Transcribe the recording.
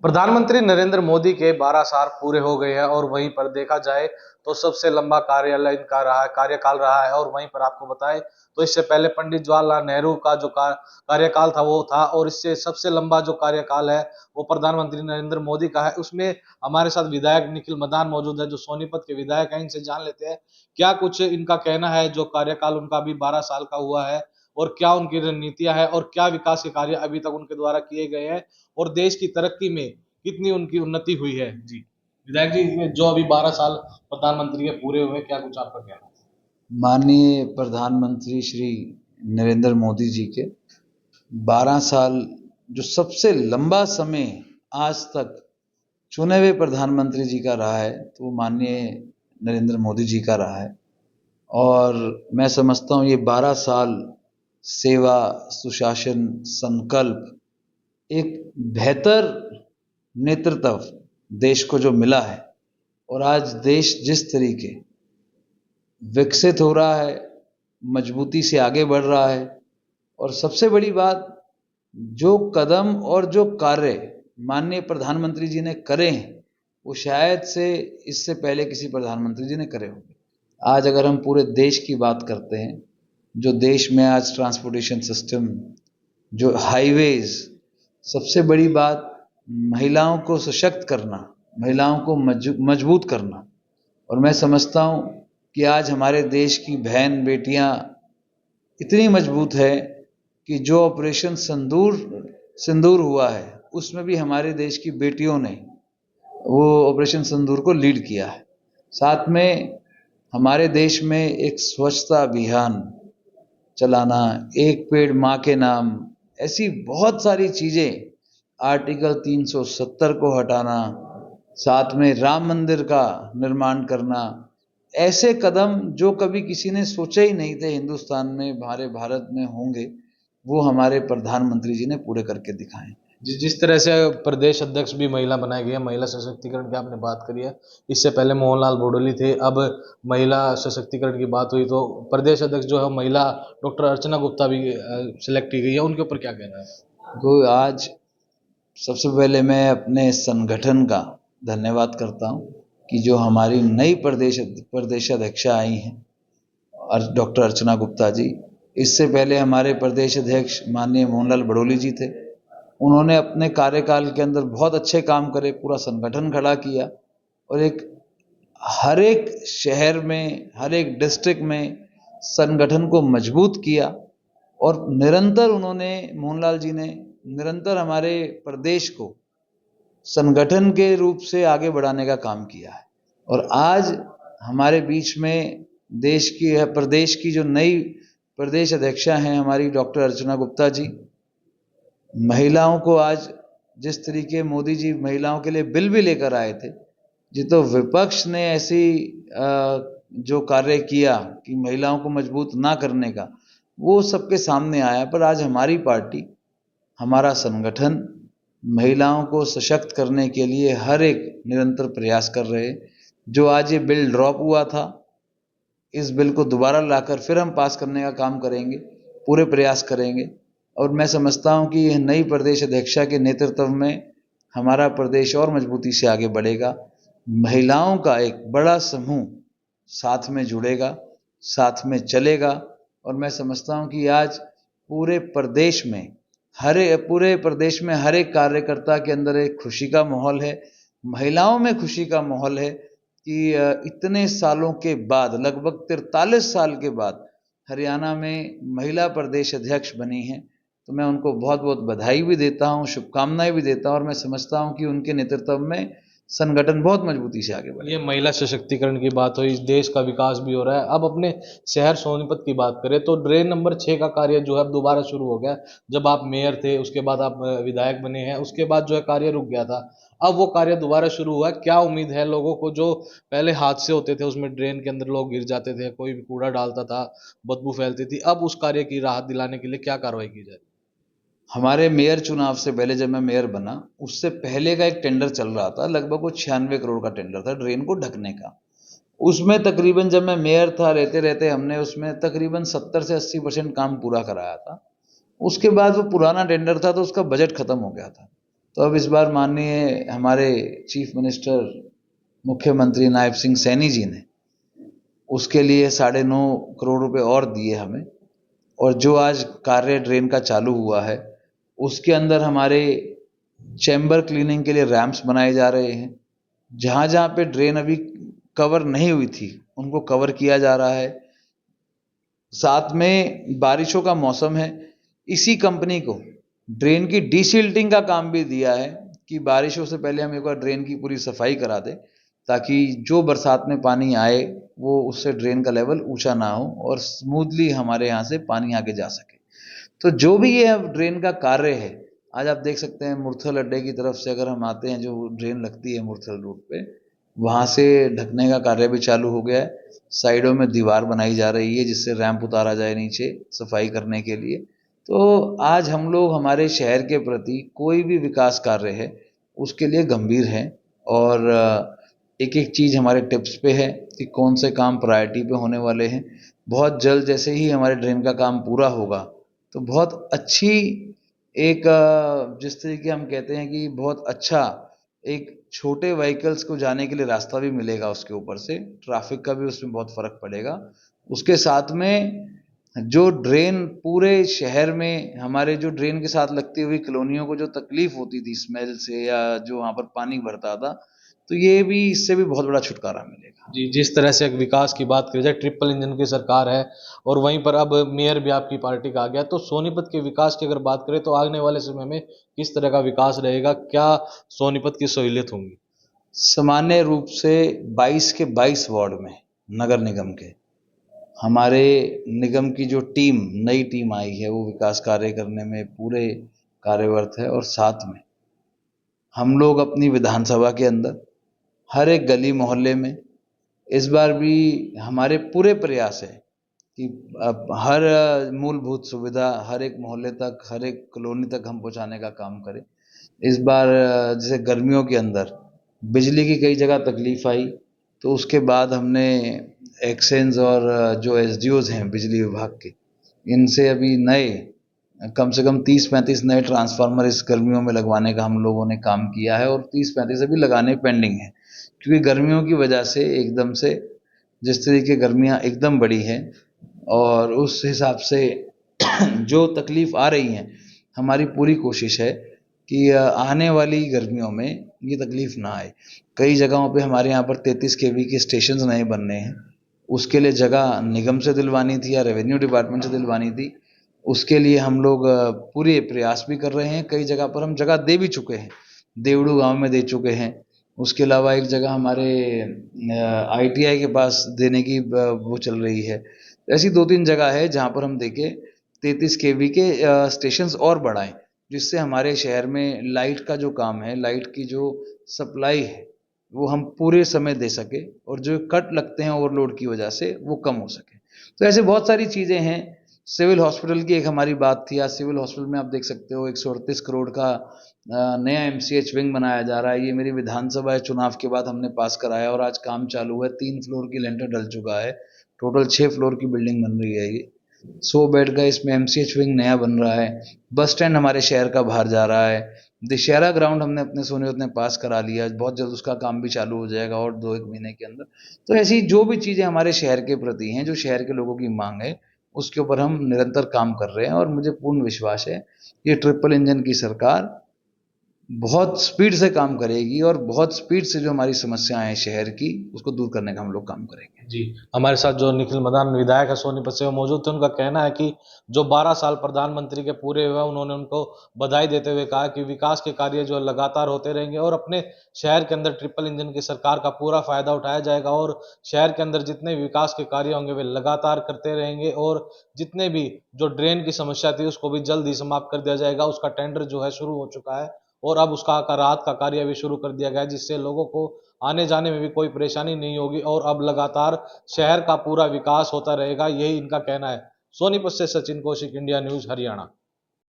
प्रधानमंत्री नरेंद्र मोदी के 12 साल पूरे हो गए हैं और वहीं पर देखा जाए तो सबसे लंबा कार्यालय इनका रहा है, कार्यकाल रहा है। और वहीं पर आपको बताएं तो इससे पहले पंडित जवाहरलाल नेहरू का जो कार्यकाल था वो था, और इससे सबसे लंबा जो कार्यकाल है वो प्रधानमंत्री नरेंद्र मोदी का है। उसमें हमारे साथ विधायक निखिल मदान मौजूद है, जो सोनीपत के विधायक हैं। इनसे जान लेते हैं क्या कुछ इनका कहना है, जो कार्यकाल उनका अभी 12 साल का हुआ है, और क्या उनकी रणनीतियां हैं, और क्या विकास के कार्य अभी तक उनके द्वारा किए गए हैं, और देश की तरक्की में कितनी उनकी उन्नति हुई है। जी विधायक जी, इसमें जो अभी 12 साल प्रधानमंत्री के पूरे हुए, क्या कुछ आपका कहना है? माननीय प्रधानमंत्री श्री नरेंद्र मोदी जी के 12 साल जो सबसे लंबा समय आज तक चुने हुए प्रधानमंत्री जी का रहा है, तो वो माननीय नरेंद्र मोदी जी का रहा है। और मैं समझता हूँ ये 12 साल सेवा, सुशासन, संकल्प, एक बेहतर नेतृत्व देश को जो मिला है, और आज देश जिस तरीके विकसित हो रहा है, मजबूती से आगे बढ़ रहा है, और सबसे बड़ी बात, जो कदम और जो कार्य माननीय प्रधानमंत्री जी ने करे हैं वो शायद से इससे पहले किसी प्रधानमंत्री जी ने करे होंगे। आज अगर हम पूरे देश की बात करते हैं, जो देश में आज ट्रांसपोर्टेशन सिस्टम, जो हाईवेज, सबसे बड़ी बात महिलाओं को सशक्त करना, महिलाओं को मजबूत करना। और मैं समझता हूँ कि आज हमारे देश की बहन बेटियाँ इतनी मजबूत है कि जो ऑपरेशन सिंदूर हुआ है उसमें भी हमारे देश की बेटियों ने वो ऑपरेशन सिंदूर को लीड किया है। साथ में हमारे देश में एक स्वच्छता अभियान चलाना, एक पेड़ माँ के नाम, ऐसी बहुत सारी चीज़ें, आर्टिकल 370 को हटाना, साथ में राम मंदिर का निर्माण करना, ऐसे कदम जो कभी किसी ने सोचा ही नहीं थे हिंदुस्तान में, हमारे भारत में होंगे, वो हमारे प्रधानमंत्री जी ने पूरे करके दिखाए। जिस तरह से प्रदेश अध्यक्ष भी महिला बनाई गई है, महिला सशक्तिकरण की आपने बात करी है। इससे पहले मोहनलाल बोडोली थे, अब महिला सशक्तिकरण की बात हुई तो प्रदेश अध्यक्ष जो है महिला डॉक्टर अर्चना गुप्ता भी सिलेक्ट की गई है। उनके ऊपर क्या कहना है? तो आज सबसे पहले मैं अपने संगठन का धन्यवाद करता हूँ कि जो हमारी नई प्रदेश अध्यक्षा आई हैं डॉक्टर अर्चना गुप्ता जी। इससे पहले हमारे प्रदेश अध्यक्ष माननीय मोहनलाल बड़ोली जी थे। उन्होंने अपने कार्यकाल के अंदर बहुत अच्छे काम करे, पूरा संगठन खड़ा किया, और हर एक शहर में, हर एक डिस्ट्रिक्ट में संगठन को मजबूत किया। और निरंतर उन्होंने, मोहनलाल जी ने निरंतर हमारे प्रदेश को संगठन के रूप से आगे बढ़ाने का काम किया है। और आज हमारे बीच में प्रदेश की जो नई प्रदेश अध्यक्षा हैं हमारी डॉक्टर अर्चना गुप्ता जी, महिलाओं को आज जिस तरीके मोदी जी महिलाओं के लिए बिल भी लेकर आए थे, जी तो विपक्ष ने ऐसी जो कार्य किया कि महिलाओं को मजबूत ना करने का, वो सबके सामने आया। पर आज हमारी पार्टी, हमारा संगठन महिलाओं को सशक्त करने के लिए हर एक निरंतर प्रयास कर रहे हैं। जो आज ये बिल ड्रॉप हुआ था, इस बिल को दोबारा लाकर फिर हम पास करने का काम करेंगे, पूरे प्रयास करेंगे। और मैं समझता हूँ कि यह नई प्रदेश अध्यक्षा के नेतृत्व में हमारा प्रदेश और मजबूती से आगे बढ़ेगा। महिलाओं का एक बड़ा समूह साथ में जुड़ेगा, साथ में चलेगा। और मैं समझता हूँ कि आज पूरे प्रदेश में हर एक कार्यकर्ता के अंदर एक खुशी का माहौल है, महिलाओं में खुशी का माहौल है कि इतने सालों के बाद, लगभग 43 साल के बाद हरियाणा में महिला प्रदेश अध्यक्ष बनी हैं। तो मैं उनको बहुत बहुत बधाई भी देता हूँ, शुभकामनाएं भी देता हूँ, और मैं समझता हूँ कि उनके नेतृत्व में संगठन बहुत मजबूती से आगे बढ़े। ये महिला सशक्तिकरण की बात हुई, देश का विकास भी हो रहा है। अब अपने शहर सोनीपत की बात करें तो ड्रेन नंबर 6 का कार्य जो है अब दोबारा शुरू हो गया। जब आप मेयर थे, उसके बाद आप विधायक बने हैं, उसके बाद जो है कार्य रुक गया था, अब वो कार्य दोबारा शुरू हुआ है। क्या उम्मीद है लोगों को? जो पहले हादसे होते थे उसमें ड्रेन के अंदर लोग गिर जाते थे, कोई भी कूड़ा डालता था, बदबू फैलती थी, अब उस कार्य की राहत दिलाने के लिए क्या कार्रवाई की जाए? हमारे मेयर चुनाव से पहले, जब मैं मेयर बना, उससे पहले का एक टेंडर चल रहा था, लगभग वो 96 करोड़ का टेंडर था ड्रेन को ढकने का। उसमें तकरीबन, जब मैं मेयर था, रहते रहते हमने उसमें तकरीबन 70 से 80% काम पूरा कराया था। उसके बाद वो पुराना टेंडर था तो उसका बजट खत्म हो गया था। तो अब इस बार माननीय हमारे चीफ मिनिस्टर मुख्यमंत्री नायब सिंह सैनी जी ने उसके लिए 9.5 करोड़ रुपए और दिए हमें। और जो आज कार्य ड्रेन का चालू हुआ है उसके अंदर हमारे चैम्बर क्लीनिंग के लिए रैंप्स बनाए जा रहे हैं। जहाँ जहाँ पे ड्रेन अभी कवर नहीं हुई थी उनको कवर किया जा रहा है। साथ में बारिशों का मौसम है, इसी कंपनी को ड्रेन की डीसिल्टिंग का काम भी दिया है कि बारिशों से पहले हम एक बार ड्रेन की पूरी सफाई करा दें, ताकि जो बरसात में पानी आए वो उससे ड्रेन का लेवल ऊंचा ना हो और स्मूथली हमारे यहाँ से पानी आगे जा सके। तो जो भी ये ड्रेन का कार्य है, आज आप देख सकते हैं मुरथल अड्डे की तरफ से अगर हम आते हैं, जो ड्रेन लगती है मुरथल रोड पे, वहाँ से ढकने का कार्य भी चालू हो गया है। साइडों में दीवार बनाई जा रही है जिससे रैंप उतारा जाए नीचे सफाई करने के लिए। तो आज हम लोग हमारे शहर के प्रति कोई भी विकास कार्य है उसके लिए गंभीर हैं और एक एक चीज़ हमारे टिप्स पे है कि कौन से काम प्रायोरिटी पे होने वाले हैं। बहुत जल्द जैसे ही हमारे ड्रेन का काम पूरा होगा तो बहुत अच्छी एक जिस तरीके हम कहते हैं कि बहुत अच्छा एक छोटे व्हीकल्स को जाने के लिए रास्ता भी मिलेगा, उसके ऊपर से ट्रैफिक का भी उसमें बहुत फर्क पड़ेगा। उसके साथ में जो ड्रेन पूरे शहर में हमारे जो ड्रेन के साथ लगती हुई कॉलोनियों को जो तकलीफ होती थी स्मेल से या जो वहाँ पर पानी भरता था, तो ये भी इससे भी बहुत बड़ा छुटकारा मिलेगा। जी, जिस तरह से एक विकास की बात करी जाए, ट्रिपल इंजन की सरकार है और वहीं पर अब मेयर भी आपकी पार्टी का आ गया, तो सोनीपत के विकास की अगर बात करें तो आने वाले समय में किस तरह का विकास रहेगा, क्या सोनीपत की सहूलियत होंगी? सामान्य रूप से 22 के 22 वार्ड में नगर निगम के हमारे निगम की जो टीम नई टीम आई है वो विकास कार्य करने में पूरे कार्यरत है। और साथ में हम लोग अपनी विधानसभा के अंदर हर एक गली मोहल्ले में इस बार भी हमारे पूरे प्रयास है कि अब हर मूलभूत सुविधा हर एक मोहल्ले तक हर एक कॉलोनी तक हम पहुंचाने का काम करें। इस बार जैसे गर्मियों के अंदर बिजली की कई जगह तकलीफ आई, तो उसके बाद हमने एक्सचेंज और जो एसडीओज हैं बिजली विभाग के, इनसे अभी नए कम से कम 30-35 नए ट्रांसफार्मर इस गर्मियों में लगवाने का हम लोगों ने काम किया है और 30-35 अभी लगाने पेंडिंग है। क्योंकि गर्मियों की वजह से एकदम से जिस तरीके गर्मियाँ एकदम बढ़ी हैं और उस हिसाब से जो तकलीफ आ रही हैं, हमारी पूरी कोशिश है कि आने वाली गर्मियों में ये तकलीफ ना आए। कई जगहों पे हमारे यहाँ पर 33 केवी के स्टेशन नए बन रहे हैं, उसके लिए जगह निगम से दिलवानी थी या रेवेन्यू डिपार्टमेंट से दिलवानी थी। उसके लिए हम लोग पूरे प्रयास भी कर रहे हैं। कई जगह पर हम जगह दे भी चुके हैं, देवड़ू गांव में दे चुके हैं। उसके अलावा एक जगह हमारे आईटीआई के पास देने की वो चल रही है। ऐसी 2-3 जगह है जहाँ पर हम देके 33 केवी के स्टेशंस और बढ़ाएं, जिससे हमारे शहर में लाइट का जो काम है, लाइट की जो सप्लाई है, वो हम पूरे समय दे सके और जो कट लगते हैं ओवरलोड की वजह से वो कम हो सके। तो ऐसे बहुत सारी चीज़ें हैं। सिविल हॉस्पिटल की एक हमारी बात थी, आज सिविल हॉस्पिटल में आप देख सकते हो 138 करोड़ का नया एमसीएच विंग बनाया जा रहा है। ये मेरी विधानसभा चुनाव के बाद हमने पास कराया और आज काम चालू है। 3 फ्लोर की लेंटर डल चुका है, टोटल 6 फ्लोर की बिल्डिंग बन रही है। ये 100 बेड का इसमें एमसीएच विंग नया बन रहा है। बस स्टैंड हमारे शहर का बाहर जा रहा है। दशहरा ग्राउंड हमने अपने सोनीपत में पास करा लिया, बहुत जल्द उसका काम भी चालू हो जाएगा और 2-1 महीने के अंदर। तो ऐसी जो भी चीज़ें हमारे शहर के प्रति हैं, जो शहर के लोगों की मांग है, उसके ऊपर हम निरंतर काम कर रहे हैं और मुझे पूर्ण विश्वास है ये ट्रिपल इंजन की सरकार बहुत स्पीड से काम करेगी और बहुत स्पीड से जो हमारी समस्याएं हैं शहर की, उसको दूर करने का हम लोग काम करेंगे। जी, हमारे साथ जो निखिल मदान विधायक है सोनीपत से वो मौजूद थे। उनका कहना है कि जो 12 साल प्रधानमंत्री के पूरे हुए, उन्होंने उनको बधाई देते हुए कहा कि विकास के कार्य जो लगातार होते रहेंगे और अपने शहर के अंदर ट्रिपल इंजन की सरकार का पूरा फायदा उठाया जाएगा और शहर के अंदर जितने भी विकास के कार्य होंगे वे लगातार करते रहेंगे और जितने भी जो ड्रेन की समस्या थी उसको भी जल्द ही समाप्त कर दिया जाएगा। उसका टेंडर जो है शुरू हो चुका है और अब उसका राहत का कार्य भी शुरू कर दिया गया है, जिससे लोगों को आने जाने में भी कोई परेशानी नहीं होगी और अब लगातार शहर का पूरा विकास होता रहेगा, यही इनका कहना है। सोनीपत से सचिन कौशिक, इंडिया न्यूज, हरियाणा।